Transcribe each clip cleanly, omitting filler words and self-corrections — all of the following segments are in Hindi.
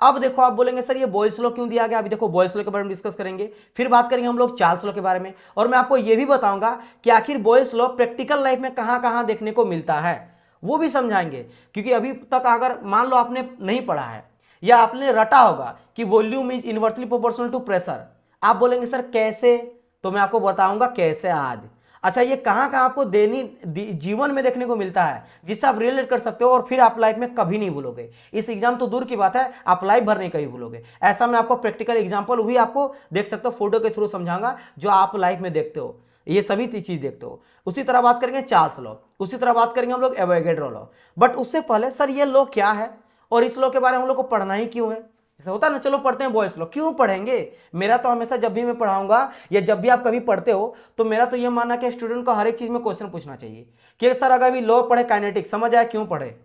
अब देखो आप बोलेंगे सर ये बॉयल्स लॉ क्यों दिया गया, अभी देखो बॉयल्स लॉ के बारे में डिस्कस करेंगे, फिर बात करेंगे हम लोग चार्ल्स लॉ के बारे में, और मैं आपको ये भी बताऊंगा कि आखिर बॉयल्स लॉ प्रैक्टिकल लाइफ में कहां कहां देखने को मिलता है, वो भी समझाएंगे। क्योंकि अभी तक अगर मान लो आपने नहीं पढ़ा है या आपने रटा होगा कि volume is inversely proportional to pressure, आप बोलेंगे सर कैसे, तो मैं आपको बताऊंगा कैसे आज। अच्छा ये कहां कहां आपको जीवन में देखने को मिलता है जिससे आप रिलेट कर सकते हो और फिर आप लाइफ में कभी नहीं भूलोगे, इस एग्जाम तो दूर की बात है आप लाइफ भर नहीं कभी भूलोगे। ऐसा मैं आपको प्रैक्टिकल एग्जांपल भी आपको देख सकते हो, फोटो के थ्रू समझाऊंगा जो आप लाइफ में देखते हो, ये सभी चीज देखते हो। उसी तरह बात करेंगे चार्ल्स लॉ, उसी तरह बात करेंगे हम लोग एवोगैड्रो लॉ। बट उससे पहले सर ये लॉ क्या है और इस लॉ के बारे में हम लोग को पढ़ना ही क्यों है, जैसे होता है ना चलो पढ़ते हैं बॉयस लॉ, क्यों पढ़ेंगे। मेरा तो हमेशा जब भी मैं पढ़ाऊंगा या जब भी आप कभी पढ़ते हो तो मेरा तो ये मानना कि स्टूडेंट को हर एक चीज में क्वेश्चन पूछना चाहिए कि सर अगर अभी लॉ पढ़े काइनेटिक्स समझ आया क्यों पढ़े,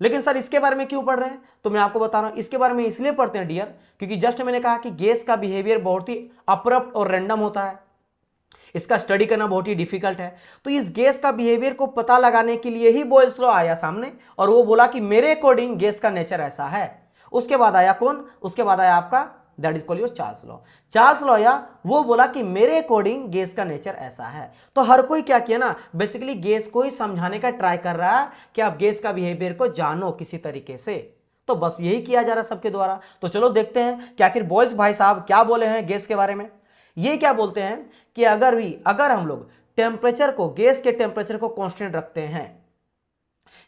लेकिन सर इसके बारे में क्यों पढ़ रहे हैं, तो मैं आपको बता रहा हूं इसके बारे में इसलिए पढ़ते हैं डियर, क्योंकि जस्ट मैंने कहा कि गैस का बिहेवियर बहुत ही अब्रप्ट और रैंडम होता है, इसका स्टडी करना बहुत ही डिफिकल्ट है। तो इस गैस का बिहेवियर को पता लगाने के लिए ही बॉयल्स लॉ आया सामने और वो बोला कि मेरे अकॉर्डिंग गैस का नेचर ऐसा है। उसके बाद आया कौन, उसके बाद आया आपका that is called your Charles law. Charles law या वो बोला कि मेरे अकॉर्डिंग गैस का नेचर ऐसा है। तो हर कोई क्या किया ना, बेसिकली गैस को ही समझाने का ट्राई कर रहा है कि आप गैस का बिहेवियर को जानो किसी तरीके से, तो बस यही किया जा रहा है सबके द्वारा। तो चलो देखते हैं कि आखिर बॉयल्स भाई साहब क्या बोले हैं गैस के बारे में। ये क्या बोलते हैं कि अगर हम लोग टेम्परेचर को, गैस के टेम्परेचर को कांस्टेंट रखते हैं,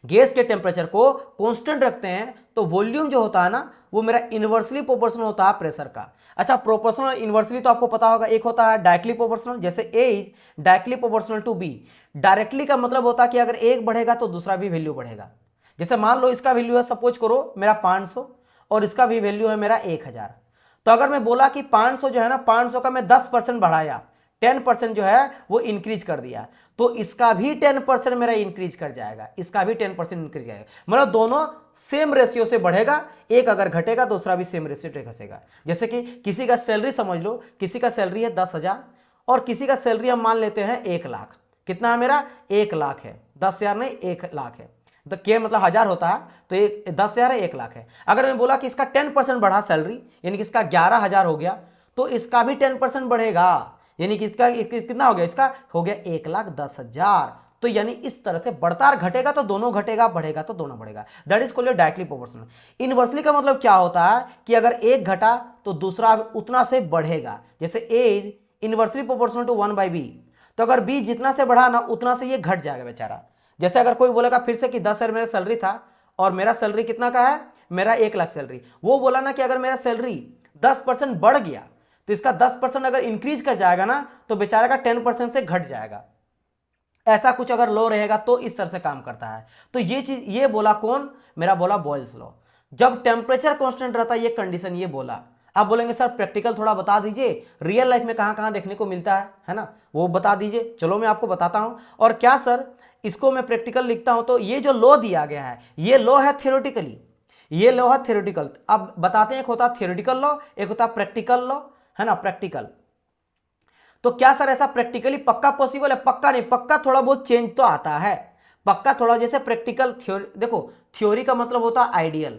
गैस के टेम्परेचर को कांस्टेंट रखते हैं तो वॉल्यूम जो होता है ना वो मेरा इनवर्सली प्रोपोर्शनल होता है प्रेशर का। अच्छा प्रोपोर्शनल इनवर्सली तो आपको पता होगा, एक होता है डायरेक्टली प्रोपोर्शनल, जैसे A is directly proportional to B. Directly का मतलब होता है कि अगर एक बढ़ेगा तो दूसरा भी वैल्यू बढ़ेगा। जैसे मान लो इसका वैल्यू है सपोज करो मेरा 500 और इसका भी वैल्यू है मेरा 1000, तो अगर मैं बोला कि 500 जो है ना 500 का मैं 10% बढ़ाया, 10% जो है वो इंक्रीज कर दिया, तो इसका भी 10% मेरा इंक्रीज कर जाएगा, इसका भी 10% इंक्रीज जाएगा, मतलब दोनों सेम रेशियो से बढ़ेगा, एक अगर घटेगा दूसरा भी सेम रेशियो से घटेगा। जैसे कि किसी का सैलरी समझ लो, किसी का सैलरी है 10,000 और किसी का सैलरी हम मान लेते हैं 1,00,000, कितना है मेरा 1,00,000 है, 10,000 नहीं 1,00,000है, तो के मतलब 1000 होता है तो 10,000 है 1,00,000 है। अगर मैं बोला कि इसका 10% बढ़ा सैलरी यानी कि इसका 11,000 हो गया, तो इसका भी 10% बढ़ेगा, यानी कि इसका कितना हो गया, इसका हो गया 1,10,000। तो यानी इस तरह से बढ़ता घटेगा तो दोनों घटेगा, बढ़ेगा तो दोनों बढ़ेगा, that is called directly proportional. Inversely का मतलब क्या होता है कि अगर एक घटा तो दूसरा उतना से बढ़ेगा, जैसे A is inversely proportional to 1/b, तो अगर बी जितना से बढ़ा ना उतना से ये घट जाएगा बेचारा। जैसे अगर कोई बोलेगा फिर से कि 10,000 मेरा सैलरी था और मेरा सैलरी कितना का है, मेरा 1,00,000 सैलरी, वो बोला ना कि अगर मेरा सैलरी 10% बढ़ गया तो इसका 10% अगर इंक्रीज कर जाएगा ना तो बेचारे का 10% से घट जाएगा। ऐसा कुछ अगर लॉ रहेगा तो इस तरह से काम करता है। तो ये चीज ये बोला कौन, मेरा बोला बॉयल्स लॉ। जब टेम्परेचर कांस्टेंट रहता है ये कंडीशन ये बोला। आप बोलेंगे सर प्रैक्टिकल थोड़ा बता दीजिए, रियल लाइफ में कहां कहां देखने को मिलता है ना, वो बता दीजिए। चलो मैं आपको बताता हूं। और क्या सर इसको मैं प्रैक्टिकल लिखता हूं तो ये जो लॉ दिया गया है ये लॉ है थियोरेटिकली, ये लॉ है थियोरेटिकल। अब बताते हैं एक होता है थियोरेटिकल लॉ, एक होता है प्रैक्टिकल लॉ, है ना प्रैक्टिकल। तो क्या सर ऐसा प्रैक्टिकली पक्का पॉसिबल है, पक्का नहीं, पक्का थोड़ा बहुत चेंज तो आता है, पक्का थोड़ा, जैसे प्रैक्टिकल थ्योरी देखो, थ्योरी का मतलब होता है आइडियल,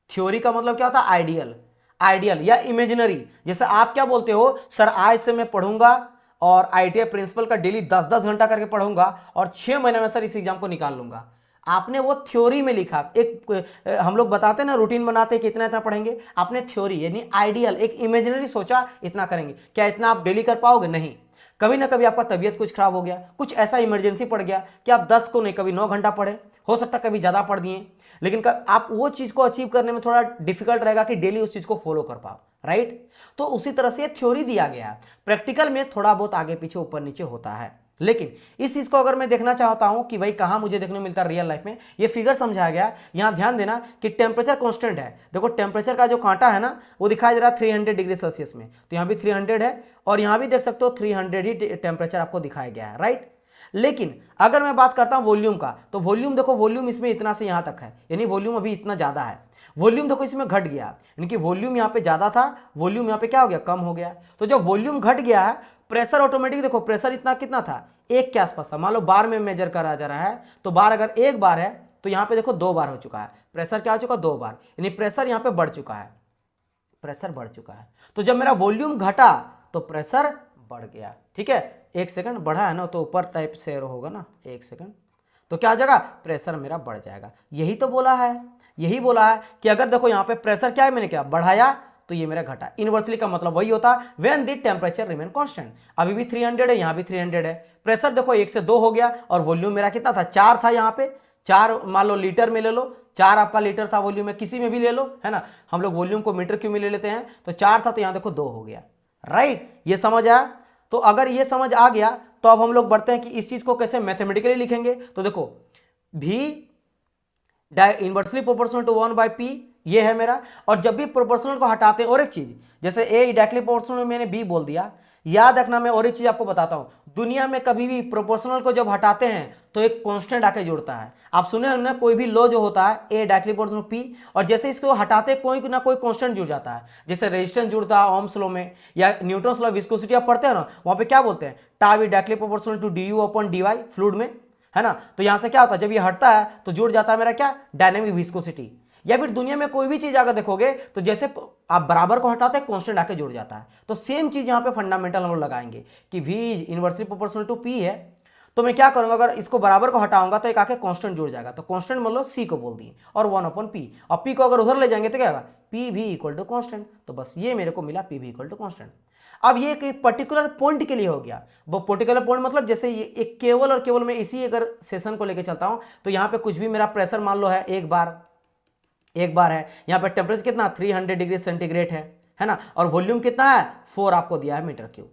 थ्योरी का मतलब क्या होता है आइडियल, आइडियल या इमेजिनरी। जैसे आप क्या बोलते हो सर आज से मैं पढ़ूंगा और आईटीआई प्रिंसिपल का डेली 10-10 घंटा करके पढ़ूंगा और 6 महीने में सर इस एग्जाम को निकाल लूंगा। आपने वो थ्योरी में लिखा, एक हम लोग बताते हैं ना रूटीन बनाते हैं कि इतना इतना पढ़ेंगे, आपने थ्योरी यानी आइडियल एक इमेजिनरी सोचा इतना करेंगे, क्या इतना आप डेली कर पाओगे, नहीं। कभी ना कभी आपका तबीयत कुछ खराब हो गया, कुछ ऐसा इमरजेंसी पड़ गया कि आप 10 को नहीं कभी 9 घंटा पढ़े, हो सकता कभी ज्यादा पढ़ दिए, लेकिन आप वो चीज को अचीव करने में थोड़ा डिफिकल्ट रहेगा कि डेली उस चीज को फॉलो कर पाओ, राइट। तो उसी तरह से थ्योरी दिया गया है, प्रैक्टिकल में थोड़ा बहुत आगे पीछे ऊपर नीचे होता है। लेकिन इस चीज को अगर मैं देखना चाहता हूं कि भाई कहां मुझे देखने को मिलता है रियल लाइफ में, ये फिगर समझाया गया। यहां ध्यान देना कि टेम्परेचर कांस्टेंट है, देखो टेम्परेचर का जो कांटा है ना वो दिखाई दे रहा है 300 डिग्री सेल्सियस में, तो यहां भी 300 है और यहां भी देख सकते हो 300 ही टेम्परेचर आपको दिखाया गया है, राइट। लेकिन अगर मैं बात करता हूं वॉल्यूम का, तो वॉल्यूम देखो, वॉल्यूम इसमें इतना से यहां तक है, यानी वॉल्यूम अभी इतना ज्यादा है। वॉल्यूम देखो इसमें घट गया, यानी कि वॉल्यूम यहां पे ज्यादा था, वॉल्यूम यहां पे क्या हो गया, कम हो गया। तो जब वॉल्यूम घट गया है, प्रेशर ऑटोमेटिक देखो, प्रेशर इतना कितना था, 1 के आसपास था, मान लो बार में मेजर करा जा रहा है, तो बार अगर 1 बार है तो यहां पे देखो 2 बार हो चुका है, प्रेशर क्या हो चुका 2 बार, यानी प्रेशर यहां पे बढ़ चुका है। प्रेशर बढ़ चुका है। तो जब मेरा वॉल्यूम घटा तो प्रेशर बढ़ गया। ठीक है, एक सेकंड, बढ़ा है ना तो ऊपर टाइप से एरो होगा ना, एक सेकंड, तो क्या हो जाएगा, प्रेशर मेरा बढ़ जाएगा। यही तो बोला है, यही बोला है कि अगर देखो यहाँ पे प्रेशर क्या है, मैंने क्या बढ़ाया तो ये मेरा घटा। इनवर्सली का मतलब वही होता है when the temperature remain constant. अभी भी 300 है, यहाँ भी 300 है। प्रेशर देखो 1 से 2 हो गया और वॉल्यूम मेरा कितना था, 4 था। यहाँ पे 4 मान लो लीटर में ले लो, 4 आपका लीटर था वॉल्यूम में, किसी में भी ले लो, है ना, हम लोग वॉल्यूम को मीटर क्यूब में ले लेते हैं। तो 4 था तो यहाँ देखो 2 हो गया। राइट, ये समझ आया। तो अगर ये समझ आ गया तो अब हम लोग बढ़ते हैं कि इस चीज को कैसे मैथमेटिकली लिखेंगे। तो देखो भी इनवर्सली प्रोपोर्शनल टू 1/p ये है मेरा। और जब भी प्रोपोर्शनल को हटाते हैं, और एक चीज, जैसे ए डायरेक्टली प्रोपोर्शनल में मैंने बी बोल दिया, याद रखना। मैं और एक चीज आपको बताता हूं, दुनिया में कभी भी प्रोपोर्शनल को जब हटाते हैं तो एक कांस्टेंट आके जुड़ता है। आप सुने हो ना, कोई भी लॉ जो होता है ए डायरेक्टली प्रोपोर्शनल पी, और जैसे इसको हटाते कोई ना कोई कांस्टेंट जुड़ जाता है। जैसे रेजिस्टेंस जुड़ता है ओम्स लॉ में, या न्यूटन्स लॉ विस्कोसिटी आप पढ़ते हो ना, वहां पे क्या बोलते हैं, tau directly proportional to D U upon D Y fluid में, है ना। तो यहां से क्या होता है, जब ये हटता है तो जुड़ जाता है मेरा क्या, डायनेमिक विस्कोसिटी। या फिर दुनिया में कोई भी चीज अगर देखोगे तो जैसे आप बराबर को हटाते हैं कांस्टेंट आके जुड़ जाता है। तो सेम चीज यहां पे फंडामेंटल हम लोग लगाएंगे कि v is inversely proportional to p है। तो मैं क्या करूंगा, अगर इसको बराबर को हटाऊंगा तो एक आके कांस्टेंट जुड़ जाएगा। तो कांस्टेंट मान लो c को बोल दिए और 1/p, और p को अगर उधर ले जाएंगे तो क्या होगा, p v equal to constant. तो बस ये मेरे को मिला p v equal to constant. अब ये एक पर्टिकुलर पॉइंट के लिए हो गया। वो पर्टिकुलर पॉइंट मतलब जैसे ये एक केवल और केवल मैं इसी अगर सेशन को लेके चलता हूं तो यहाँ पे कुछ भी मेरा प्रेशर मान लो है एक बार है, यहाँ पे टेम्परेचर कितना 300 डिग्री सेंटीग्रेड है ना, और वॉल्यूम कितना है 4 आपको दिया है मीटर क्यूब।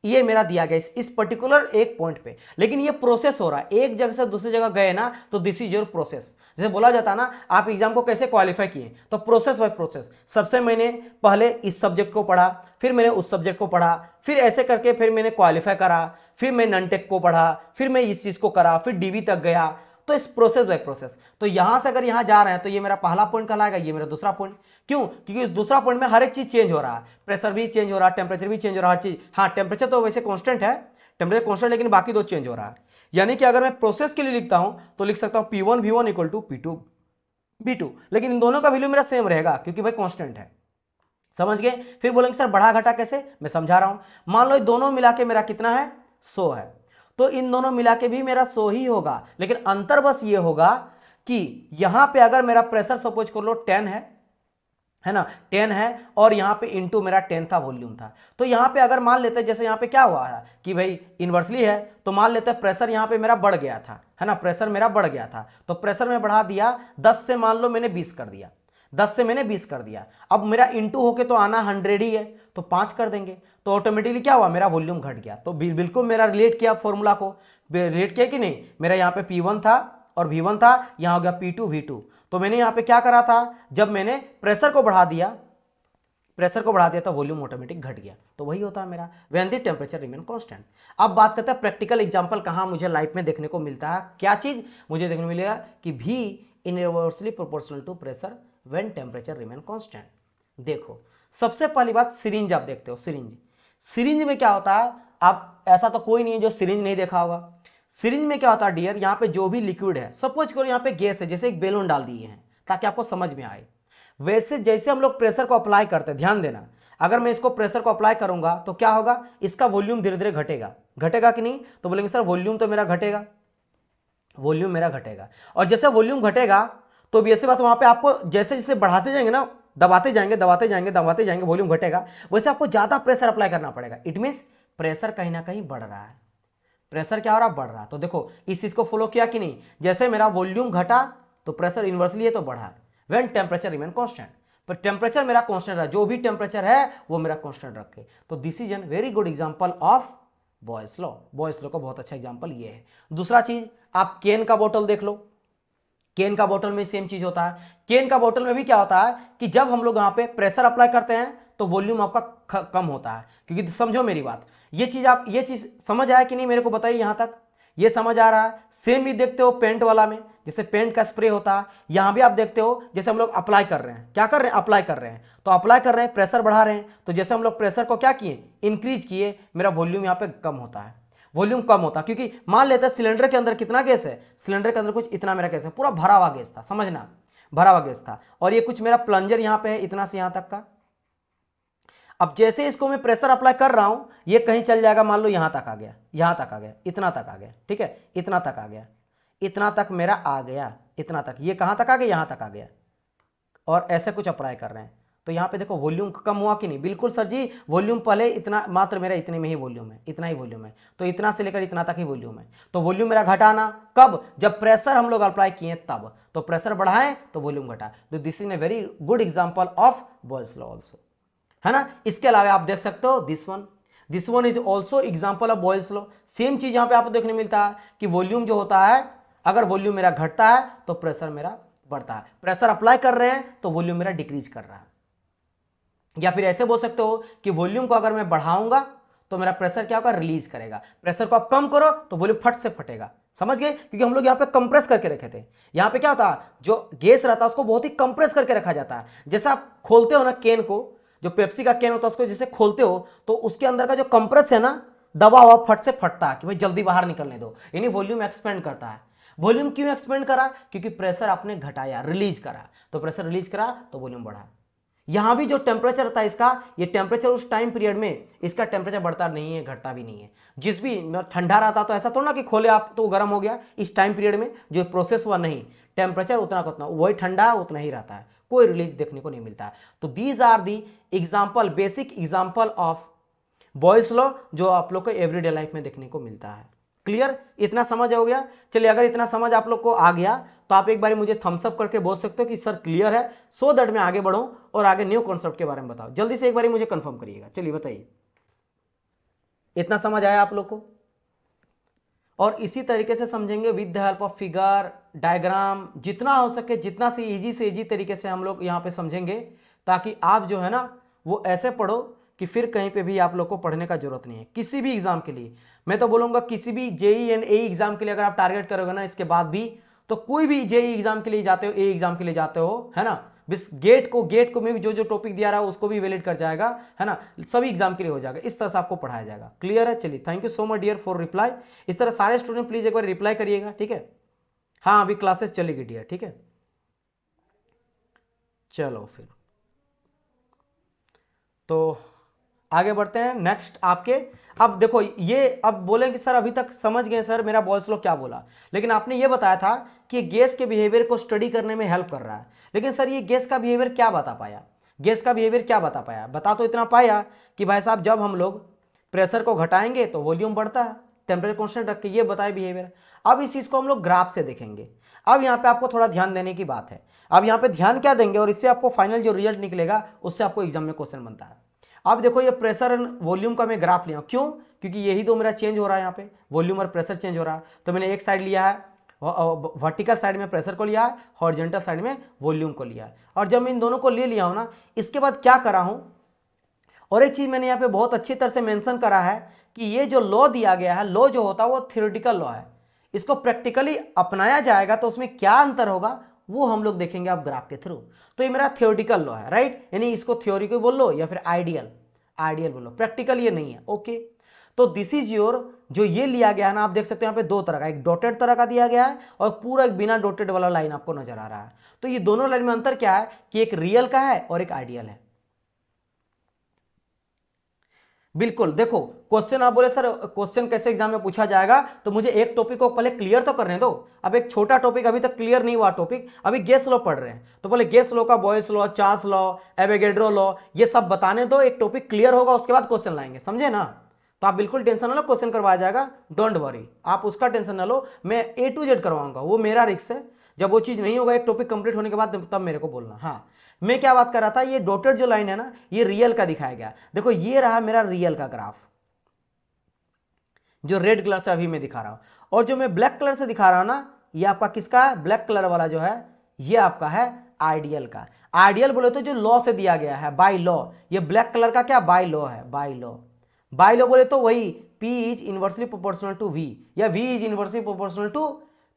ये मेरा दिया गया इस पर्टिकुलर एक पॉइंट पे। लेकिन ये प्रोसेस हो रहा है, एक जगह से दूसरी जगह गए ना तो दिस इज योर प्रोसेस। जैसे बोला जाता है ना, आप एग्जाम को कैसे क्वालिफाई किए, तो प्रोसेस बाय प्रोसेस। सबसे मैंने पहले इस सब्जेक्ट को पढ़ा, फिर मैंने उस सब्जेक्ट को पढ़ा, फिर ऐसे करके फिर मैंने क्वालिफाई करा, फिर मैं नॉन-टेक को पढ़ा, फिर मैं इस चीज को करा, फिर डीवी तक गया। तो इस प्रोसेस बाय प्रोसेस। तो यहां से अगर यहां जा रहे हैं तो ये मेरा पहला पॉइंट कहलाएगा, ये मेरा दूसरा पॉइंट। क्यों, क्योंकि इस दूसरा पॉइंट में हर एक चीज चेंज हो रहा है, प्रेशर भी चेंज हो रहा है, टेम्परेचर भी चेंज हो रहा है, हर चीज। हाँ, टेम्परेचर तो वैसे कांस्टेंट है, टेम्परेचर कांस्टेंट, लेकिन बाकी दो चेंज हो रहा है। यानी कि अगर मैं प्रोसेस के लिए लिखता हूं तो लिख सकता हूं P1 V1 equal to P2 B2, लेकिन इन दोनों का वैल्यू मेरा सेम रहेगा क्योंकि भाई कांस्टेंट है। समझ गए। फिर बोलेंगे सर बढ़ा घटा कैसे, मैं समझा रहा हूं। मान लो दोनों मिला के मेरा कितना है 100 है, तो इन दोनों मिला के भी मेरा 100 ही होगा। लेकिन अंतर बस ये होगा कि यहां पे अगर मेरा प्रेशर सपोज कर लो 10 है ना, 10 है, और यहां पे इंटू मेरा 10 था वॉल्यूम था। तो यहां पे अगर मान लेते जैसे यहां पे क्या हुआ है कि भाई इनवर्सली है, तो मान लेते प्रेशर यहां पे मेरा बढ़ गया था, है ना, प्रेशर मेरा बढ़ गया था। तो प्रेशर में बढ़ा दिया 10 से, मान लो मैंने 20 कर दिया, 10 से मैंने 20 कर दिया। अब मेरा इंटू होके तो आना 100 ही है, तो 5 कर देंगे, तो ऑटोमेटिकली क्या हुआ, मेरा वॉल्यूम घट गया। तो बिल्कुल मेरा रिलेट किया, फॉर्मूला को रिलेट किया कि नहीं। मेरा यहाँ पे P1 था और V1 था, यहाँ हो गया P2 V2। तो मैंने यहाँ पे क्या करा था, जब मैंने प्रेशर को बढ़ा दिया तो वॉल्यूम ऑटोमेटिक घट गया। तो वही होता है मेरा when the temperature remain constant. अब बात करते हैं प्रैक्टिकल एग्जांपल कहाँ मुझे लाइफ में देखने को मिलता है। क्या चीज मुझे देखने को मिलेगा कि V inversely proportional to pressure when temperature remain constant. देखो सबसे पहली बात, सिरिंज आप देखते हो, सिरिंज में क्या होता है, आप ऐसा तो कोई नहीं है जो सिरिंज नहीं देखा होगा। सिरिंज में क्या होता है डियर, यहाँ पे जो भी लिक्विड है, सपोज करो यहाँ पे गैस है, जैसे एक बैलून डाल दिए हैं ताकि आपको समझ में आए। वैसे जैसे हम लोग प्रेशर को अप्लाई करते हैं, ध्यान देना, अगर मैं इसको प्रेशर को अप्लाई करूंगा तो क्या होगा, इसका वॉल्यूम धीरे धीरे घटेगा कि नहीं। तो बोलेंगे सर वॉल्यूम तो मेरा घटेगा, वॉल्यूम मेरा घटेगा। और जैसे वॉल्यूम घटेगा तो भी ऐसी बात, वहां पे आपको जैसे जैसे बढ़ाते जाएंगे ना, दबाते जाएंगे वॉल्यूम घटेगा, वैसे आपको ज्यादा प्रेशर अप्लाई करना पड़ेगा। इट मीन्स प्रेशर कहीं ना कहीं बढ़ रहा है, प्रेशर क्या हो रहा, बढ़ रहा है। तो देखो इस चीज को फॉलो किया कि नहीं, जैसे मेरा वॉल्यूम घटा तो प्रेशर इनवर्सली है तो बढ़ा, व्हेन टेम्परेचर रिमेन कांस्टेंट। पर टेम्परेचर मेरा कांस्टेंट रहा, जो भी टेम्परेचर है वो मेरा कांस्टेंट रखे। तो this is an very good example of Boyle's law. Boyle's law का बहुत अच्छा एग्जांपल ये है। दूसरा चीज, आप केन का बोतल देख लो, केन का बोतल में सेम चीज होता है। केन का बोतल में भी क्या होता है कि जब हम लोग यहाँ पे प्रेशर अप्लाई करते हैं तो वॉल्यूम आपका कम होता है, क्योंकि समझो मेरी बात, ये चीज समझ आया कि नहीं, मेरे को बताइए यहां तक ये समझ आ रहा है। सेम भी देखते हो पेंट वाला में, जैसे पेंट का स्प्रे होता है, यहां भी आप देखते हो जैसे हम लोग अप्लाई कर रहे हैं, क्या कर रहे हैं, अप्लाई कर रहे हैं। तो अप्लाई कर रहे हैं, प्रेशर बढ़ा रहे हैं, तो जैसे हम लोग प्रेशर को क्या किए, इंक्रीज किए, मेरा वॉल्यूम यहाँ पे कम होता है, वॉल्यूम कम होता, क्योंकि मान लेते हैं सिलेंडर के अंदर कितना गैस है, सिलेंडर के अंदर कुछ इतना मेरा गैस है, पूरा भरा हुआ गैस था, समझना भरा हुआ गैस था। और ये कुछ मेरा प्लंजर यहाँ पे है इतना से यहाँ तक का, अब जैसे इसको मैं प्रेशर अप्लाई कर रहा हूं, ये कहीं चल जाएगा, मान लो यहां तक आ गया, यहां तक आ गया, इतना तक आ गया, ठीक है, इतना तक आ गया, इतना तक मेरा आ गया, इतना तक, ये कहां तक आ गया, यहां तक आ गया, और ऐसे कुछ अप्लाई कर रहे हैं, तो यहाँ पे देखो वॉल्यूम कम हुआ कि नहीं, बिल्कुल सर जी, वॉल्यूम पहले इतना, मात्र मेरा इतने में ही वॉल्यूम है, इतना ही वॉल्यूम है, तो इतना से लेकर इतना तक ही वॉल्यूम है, तो वॉल्यूम मेरा घटाना कब, जब प्रेशर हम लोग अप्लाई किए तब, तो प्रेशर बढ़ाएं तो वॉल्यूम घटा, तो this is a very good example of Boyle's law also, है ना। इसके अलावा आप देख सकते हो this one is also example of Boyle's law, same चीज यहां पे आपको देखने मिलता है कि वॉल्यूम जो होता है, अगर वॉल्यूम मेरा घटता है तो प्रेशर मेरा बढ़ता है, प्रेशर अप्लाई कर रहे हैं तो वॉल्यूम मेरा डिक्रीज कर रहा है, या फिर ऐसे बोल सकते हो कि वॉल्यूम को अगर मैं बढ़ाऊंगा तो मेरा प्रेशर क्या होगा, रिलीज करेगा, प्रेशर को आप कम करो तो वॉल्यूम फट से फटेगा, समझ गए, क्योंकि हम लोग यहाँ पे कंप्रेस करके रखे थे, यहाँ पे क्या होता है, जो गैस रहता है उसको बहुत ही कंप्रेस करके रखा जाता है, जैसे आप खोलते हो ना कैन को, जो पेप्सी का कैन होता है उसको जैसे खोलते हो तो उसके अंदर का जो कंप्रेस है ना, दबा हुआ फट से फटता है कि भाई जल्दी बाहर निकलने दो, यानी वॉल्यूम एक्सपेंड करता है। वॉल्यूम क्यों एक्सपेंड करा, क्योंकि प्रेशर आपने घटाया, रिलीज करा, तो प्रेशर रिलीज करा तो वॉल्यूम बढ़ा। यहां भी जो टेम्परेचर रहता है इसका, ये टेम्परेचर उस टाइम पीरियड में इसका टेम्परेचर बढ़ता नहीं है, घटता भी नहीं है, जिस भी ठंडा रहता तो ऐसा थोड़ा ना कि खोले आप तो गर्म हो गया, इस टाइम पीरियड में जो प्रोसेस हुआ, नहीं, टेम्परेचर उतना का उतना वही ठंडा उतना ही रहता है, कोई रिलीज देखने को नहीं मिलता है। तो these are the example, basic example of Boyle's law जो आप लोग को एवरीडे लाइफ में देखने को मिलता है। क्लियर, इतना समझ हो गया। चलिए, अगर इतना समझ आप लोग को आ गया तो आप एक बार मुझे थम्स अप करके बोल सकते हो कि सर क्लियर है, सो दैट मैं आगे बढ़ूं और आगे न्यू कॉन्सेप्ट के बारे में बताओ। जल्दी से एक बार मुझे कंफर्म करिएगा। चलिए बताइए, इतना समझ आया आप लोग को? और इसी तरीके से समझेंगे with the help of figure, diagram, जितना हो सके जितना से इजी तरीके से हम लोग यहाँ पे समझेंगे, ताकि आप जो है ना वो ऐसे पढ़ो कि फिर कहीं पे भी आप लोग को पढ़ने का जरूरत नहीं है। किसी भी एग्जाम के लिए मैं तो बोलूंगा, किसी भी जेई एंड ए एग्जाम के लिए अगर आप टारगेट करोगे ना इसके बाद भी, तो कोई भी जेई एग्जाम के लिए जाते हो, ए एग्जाम के लिए जाते हो, है ना, बस गेट को में भी जो जो टॉपिक दिया रहा है उसको भी वैलिड कर जाएगा, है ना, सभी एग्जाम के लिए हो जाएगा, इस तरह से आपको पढ़ाया जाएगा। क्लियर है? चलिए, thank you so much dear for reply. इस तरह सारे स्टूडेंट प्लीज एक बार रिप्लाई करिएगा, ठीक है। हाँ, अभी क्लासेस चलेगी डियर, ठीक है। चलो फिर तो आगे बढ़ते हैं नेक्स्ट आपके। अब देखो, ये अब बोलेंगे सर अभी तक समझ गए सर मेरा बॉयल्स लॉ क्या बोला, लेकिन आपने ये बताया था कि गैस के बिहेवियर को स्टडी करने में हेल्प कर रहा है, लेकिन सर ये गैस का बिहेवियर क्या बता पाया, गैस का बिहेवियर क्या बता पाया? बता तो इतना पाया कि भाई साहब जब हम लोग प्रेशर को घटाएंगे तो वॉल्यूम बढ़ता है, टेम्परेचर कॉन्स्टेंट रख के, ये बताए बिहेवियर। अब इस चीज़ को हम लोग ग्राफ से देखेंगे। अब यहाँ पे आपको थोड़ा ध्यान देने की बात है। अब यहाँ पे ध्यान क्या देंगे और इससे आपको फाइनल जो रिजल्ट निकलेगा उससे आपको एग्जाम में क्वेश्चन बनता है। अब देखो, ये प्रेशर एंड वॉल्यूम का मैं ग्राफ लिया, क्यों? क्योंकि यही तो मेरा चेंज हो रहा है, यहाँ पे वॉल्यूम और प्रेशर चेंज हो रहा है, तो मैंने एक साइड लिया है, वर्टिकल साइड में प्रेशर को लिया है, हॉरिजॉन्टल साइड में वॉल्यूम को लिया है। और जब मैं इन दोनों को ले लिया हूं ना, इसके बाद क्या करा हूं, और एक चीज मैंने यहाँ पे बहुत अच्छी तरह से मेंशन करा है कि ये जो लॉ दिया गया है, लॉ जो होता है वो थ्योरेटिकल लॉ है, इसको प्रैक्टिकली अपनाया जाएगा तो उसमें क्या अंतर होगा वो हम लोग देखेंगे आप ग्राफ के थ्रू। तो ये मेरा थ्योरेटिकल लॉ है, राइट, यानी इसको थ्योरी को बोल लो या फिर आइडियल बोलो, प्रैक्टिकल ये नहीं है। ओके, तो दिस इज योर, जो ये लिया गया है ना, आप देख सकते हो यहाँ पे दो तरह का, एक डॉटेड तरह का दिया गया है और पूरा एक बिना डॉटेड वाला लाइन आपको नजर आ रहा है। तो ये दोनों लाइन में अंतर क्या है कि एक रियल का है और एक आइडियल है। बिल्कुल, देखो क्वेश्चन आप बोले सर क्वेश्चन कैसे एग्जाम में पूछा जाएगा, तो मुझे एक टॉपिक को पहले क्लियर तो करने दो। अब एक छोटा टॉपिक अभी तक क्लियर नहीं हुआ, टॉपिक अभी गैस लॉ पढ़ रहे हैं, तो पहले गैस लॉ का Boyle's law, Charles law, Avogadro law, ये सब बताने दो, एक टॉपिक क्लियर होगा उसके बाद क्वेश्चन लाएंगे, समझे ना। तो आप बिल्कुल टेंशन ना लो, क्वेश्चन करवाया जाएगा, डोंट वरी, आप उसका टेंशन ना लो, मैं A to Z करवाऊंगा, वो मेरा रिस्क है। जब वो चीज नहीं होगा एक टॉपिक कंप्लीट होने के बाद तब मेरे को बोलना। हाँ, मैं क्या बात कर रहा था, ये डॉटेड जो लाइन है ना, ये रियल का दिखाया गया। देखो ये रहा मेरा रियल का ग्राफ, जो रेड कलर से अभी मैं दिखा रहा हूं, और जो मैं ब्लैक कलर से दिखा रहा हूं ना, ये आपका किसका है, ब्लैक कलर वाला जो है ये आपका है आइडियल का। आइडियल बोले तो जो लॉ से दिया गया है, बाय लॉ, ये ब्लैक कलर का क्या बाय लॉ है, बाय लॉ। बाय लॉ बोले तो वही P is inversely proportional to V या V is inversely proportional to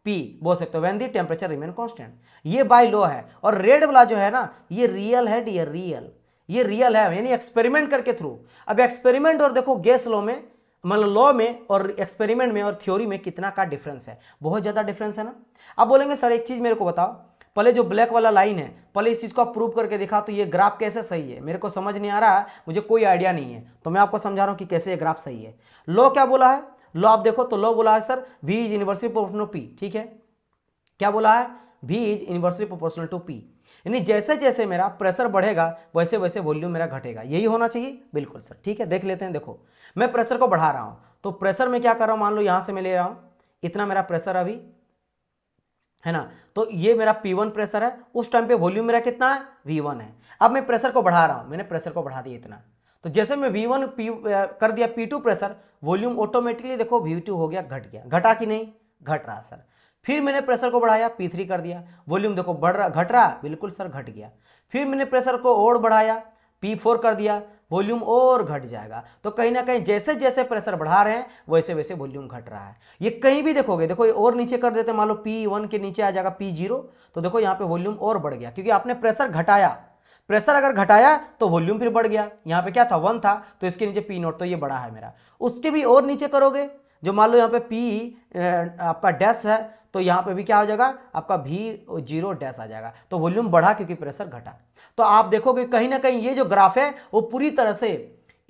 P बोल सकते हो, when the temperature remain constant, ये बाय लॉ है। और रेड वाला जो है ना, ये रियल है डियर, रियल, ये रियल है, यानी एक्सपेरिमेंट करके थ्रू। अब एक्सपेरिमेंट और देखो गैस लॉ में, मतलब लॉ में और एक्सपेरिमेंट में और थ्योरी में कितना का डिफरेंस है, बहुत ज्यादा डिफरेंस है ना। अब बोलेंगे सर एक चीज मेरे को बताओ, पहले जो ब्लैक वाला लाइन है, पहले इस चीज को आप प्रूव करके दिखा, तो ये ग्राफ कैसे सही है, मेरे को समझ नहीं आ रहा, मुझे कोई आइडिया नहीं है, तो मैं आपको समझा रहा हूं कि कैसे ये ग्राफ सही है। लॉ क्या बोला है, लॉ आप देखो तो लॉ बोला है sir V is inversely proportional to P, ठीक है, क्या बोला है, V is inversely proportional to P, यानी जैसे जैसे मेरा प्रेशर बढ़ेगा वैसे वैसे वॉल्यूम मेरा घटेगा, यही होना चाहिए, बिल्कुल सर, ठीक है। देख लेते हैं, देखो मैं प्रेशर को बढ़ा रहा हूं, तो प्रेशर में क्या कर रहा हूं, मान लो यहां से मैं ले रहा हूं इतना मेरा प्रेशर अभी है ना, तो ये मेरा P1 प्रेशर है, उस टाइम पे वॉल्यूम मेरा कितना है, V1 है। अब मैं प्रेशर को बढ़ा रहा हूं, मैंने प्रेशर को बढ़ा दिया इतना, तो जैसे मैं V1 कर दिया P2 प्रेशर, वॉल्यूम ऑटोमेटिकली देखो V2 हो गया, घट गया, घटा कि नहीं, घट रहा सर। फिर मैंने प्रेशर को बढ़ाया, P3 कर दिया, वॉल्यूम देखो बढ़ रहा, घट रहा, बिल्कुल सर घट गया। फिर मैंने प्रेशर को और बढ़ाया, P4 कर दिया, वॉल्यूम और घट जाएगा। तो कहीं ना कहीं जैसे जैसे प्रेशर बढ़ा रहे हैं वैसे वैसे वॉल्यूम घट रहा है। ये कहीं भी देखोगे, देखो ये और नीचे कर देते हैं, मान लो P1 के नीचे आ जाएगा P0, तो देखो यहाँ पे वॉल्यूम और बढ़ गया, क्योंकि आपने प्रेशर घटाया, प्रेशर अगर घटाया तो वॉल्यूम फिर बढ़ गया। यहाँ पे क्या था, 1 था, तो इसके नीचे P0, तो ये बड़ा है मेरा। उसके भी और नीचे करोगे, जो मान लो यहाँ पे P आपका डैश है, तो यहाँ पे भी क्या हो जाएगा, आपका V0 डैश आ जाएगा, तो वॉल्यूम बढ़ा क्योंकि प्रेशर घटा। तो आप देखोगे कहीं ना कहीं ये जो ग्राफ है वो पूरी तरह से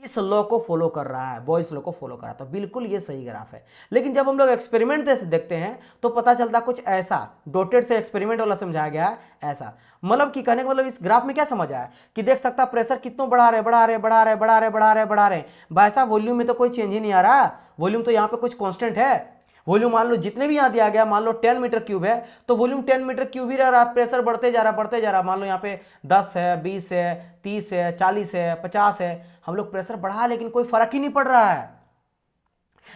इस लॉ को फॉलो कर रहा है, बॉयल्स लॉ को फॉलो कर रहा है, तो बिल्कुल ये सही ग्राफ है। लेकिन जब हम लोग एक्सपेरिमेंट से देखते हैं तो पता चलता कुछ ऐसा, डॉटेड से एक्सपेरिमेंट वाला समझाया गया है ऐसा, मतलब कि कहने का मतलब इस ग्राफ में क्या समझ आया कि देख सकता प्रेशर कितना बढ़ा रहे बढ़ा रहे बढ़ा रहे बढ़ा रहे बढ़ा रहे बढ़ा रहे, भाई साहब वॉल्यूम में तो कोई चेंज ही नहीं आ रहा, वॉल्यूम तो यहाँ पे कुछ कांस्टेंट है। वॉल्यूम मान लो जितने भी यहाँ दिया गया, मान लो 10 मीटर क्यूब है, तो वॉल्यूम 10 मीटर क्यूब ही रह रहा, प्रेशर बढ़ते जा रहा बढ़ते जा रहा, मान लो यहाँ पे 10 है, 20 है, 30 है, 40 है, 50 है, हम लोग प्रेशर बढ़ा लेकिन कोई फर्क ही नहीं पड़ रहा है।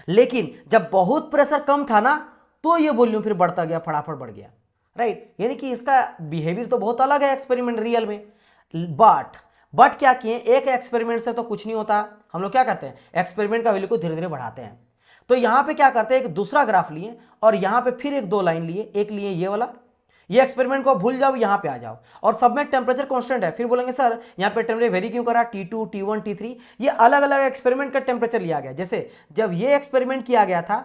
लेकिन जब बहुत प्रेशर कम था ना, तो ये वॉल्यूम फिर बढ़ता गया, फटाफट बढ़ गया, राइट। यानी कि इसका बिहेवियर तो बहुत अलग है एक्सपेरिमेंट रियल में। बट क्या किए, एक एक्सपेरिमेंट से तो कुछ नहीं होता, हम लोग क्या करते हैं, एक्सपेरिमेंट का वैल्यू को धीरे धीरे बढ़ाते हैं। तो यहां पे क्या करते हैं, एक दूसरा ग्राफ लिए और यहां पे फिर एक दो लाइन लिए, एक लिए ये वाला, ये एक्सपेरिमेंट को भूल जाओ, यहां पे आ जाओ, और सब में टेम्परेचर कांस्टेंट है। फिर बोलेंगे सर यहां पे टेम्परेचर वेरी क्यों करा, T2 T1 T3, ये अलग अलग एक्सपेरिमेंट का टेम्परेचर लिया गया। जैसे जब ये एक्सपेरिमेंट किया गया था,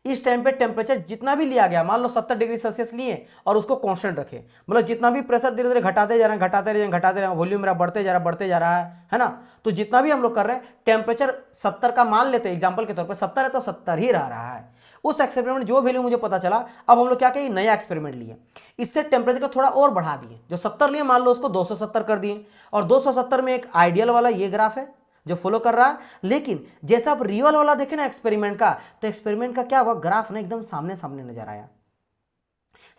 इस टाइम पे टेम्परेचर जितना भी लिया गया, मान लो 70 डिग्री सेल्सियस लिए और उसको कांस्टेंट रखे, मतलब जितना भी प्रेशर धीरे धीरे घटाते जा रहे हैं घटाते रहे घटाते रहे, वॉल्यूम मेरा बढ़ते जा रहा है ना। तो जितना भी हम लोग कर रहे हैं, टेम्परेचर 70 का मान लेते हैं एग्जांपल के तौर पे, 70 है तो 70 ही रह रहा है। उस एक्सपेरिमेंट जो वैल्यू मुझे पता चला, अब हम लोग क्या किए, नया एक्सपेरिमेंट लिए, इससे टेम्परेचर को थोड़ा और बढ़ा दिए, जो 70 लिए मान लो उसको 270 कर दिए, और 270 में एक आइडियल वाला ये ग्राफ है जो फॉलो कर रहा है। लेकिन जैसा आप रियल वाला देखे ना एक्सपेरिमेंट का, तो एक्सपेरिमेंट का क्या हुआ, ग्राफ ना एकदम सामने सामने नजर आया,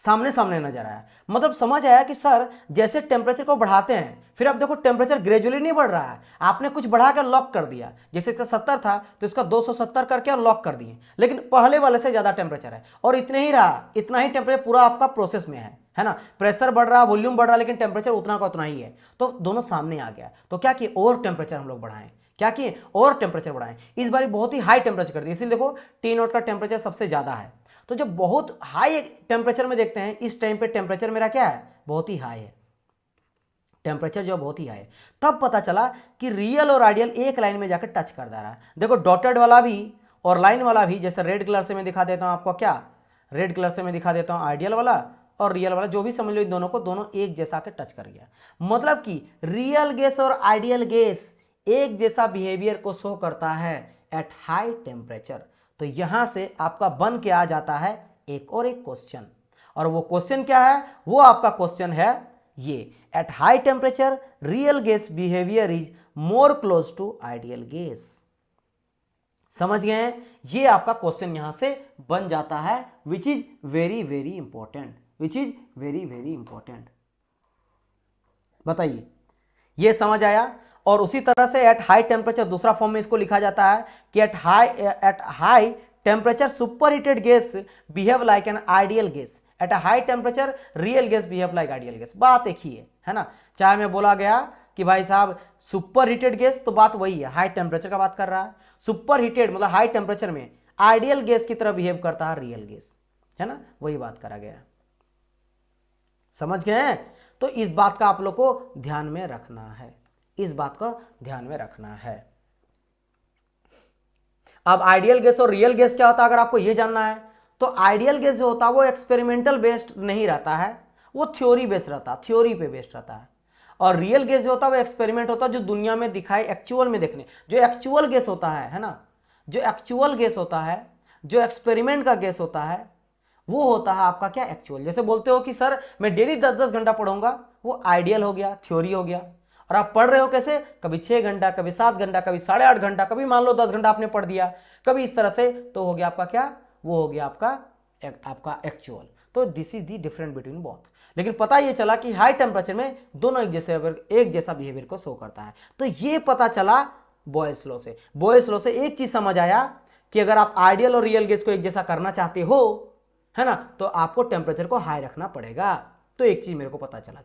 सामने सामने नजर आया, मतलब समझ आया कि सर जैसे टेम्परेचर को बढ़ाते हैं, फिर अब देखो टेम्परेचर ग्रेजुअली नहीं बढ़ रहा है, आपने कुछ बढ़ा कर लॉक कर दिया, जैसे 70 था तो इसका 270 करके और लॉक कर दिए, लेकिन पहले वाले से ज्यादा टेम्परेचर है, और इतने ही रहा, इतना ही टेम्परेचर पूरा आपका प्रोसेस में है ना, प्रेशर बढ़ रहा, वॉल्यूम बढ़ रहा, लेकिन टेम्परेचर उतना का उतना ही है, तो दोनों सामने आ गया। तो क्या किए, और टेम्परेचर हम लोग बढ़ाएं, क्या किए, और टेम्परेचर बढ़ाएं, इस बार बहुत ही हाई टेम्परेचर कर दिया, इसलिए देखो T0 का टेम्परेचर सबसे ज्यादा है। तो जब बहुत हाई टेम्परेचर में देखते हैं, इस टाइम पे टेम्परेचर मेरा क्या है, बहुत ही हाई है, टेम्परेचर जो बहुत ही हाई है, तब पता चला कि रियल और आइडियल एक लाइन में जाकर टच कर दे रहा है। देखो डॉटेड वाला भी और लाइन वाला भी, जैसे रेड कलर से मैं दिखा देता हूं आपको, क्या रेड कलर से मैं दिखा देता हूं आइडियल वाला और रियल वाला, जो भी समझ लो इन दोनों को, दोनों एक जैसा के टच कर गया, मतलब कि रियल गैस और आइडियल गैस एक जैसा बिहेवियर को शो करता है एट हाई टेम्परेचर। तो यहां से आपका बन के आ जाता है एक और एक क्वेश्चन, और वो क्वेश्चन क्या है, वो आपका क्वेश्चन है ये, at high temperature real gas behaviour is more close to ideal gas. समझ गए हैं, ये आपका क्वेश्चन यहां से बन जाता है, which is very very important, which is very very important. बताइए, ये समझ आया। और उसी तरह से एट हाई टेम्परेचर दूसरा फॉर्म में इसको लिखा जाता है कि eight high temperature super heated gas behave like an ideal gas, at a high temperature real gas behave like ideal gas. बात एक ही है ना, चाहे मैं बोला गया कि भाई साहब सुपर हीटेड गैस, तो बात वही है, हाई टेम्परेचर का बात कर रहा है, सुपर हीटेड मतलब हाई टेम्परेचर में आइडियल गैस की तरह बिहेव करता है रियल गैस, है ना, वही बात करा गया। समझ गए हैं, तो इस बात का आप लोग को ध्यान में रखना है, इस बात को ध्यान में रखना है। अब आइडियल गैस और रियल गैस क्या होता है, अगर आपको यह जानना है, तो आइडियल गैस जो होता है वो एक्सपेरिमेंटल बेस्ड नहीं रहता है, वो थ्योरी बेस्ड रहता है, थ्योरी पे बेस्ड रहता है। और रियल गेस जो होता है वो एक्सपेरिमेंट होता है, जो दुनिया में दिखाए एक्चुअल में देखने, जो एक्चुअल गेस होता है ना, जो एक्चुअल गेस होता है, जो एक्सपेरिमेंट का गेस होता है, वो होता है आपका क्या, एक्चुअल। जैसे बोलते हो कि सर मैं डेली 10-10 घंटा पढ़ूंगा, वो आइडियल हो गया, थ्योरी हो गया। और आप पढ़ रहे हो कैसे, कभी 6 घंटा, कभी 7 घंटा, कभी 8.5 घंटा, कभी मान लो 10 घंटा आपने पढ़ दिया, कभी इस तरह से, तो हो गया आपका क्या, वो हो गया आपका एक्चुअल। तो this is the different between both. लेकिन पता ये चला कि हाई टेम्परेचर में दोनों एक जैसा बिहेवियर को शो करता है। तो ये पता चला बॉयल्स लॉ से। बॉयल्स लॉ से एक चीज समझ आया कि अगर आप आइडियल और रियल गैस को एक जैसा करना चाहते हो, है ना, तो आपको टेम्परेचर को हाई रखना पड़ेगा। तो एक चीज मेरे को पता चला।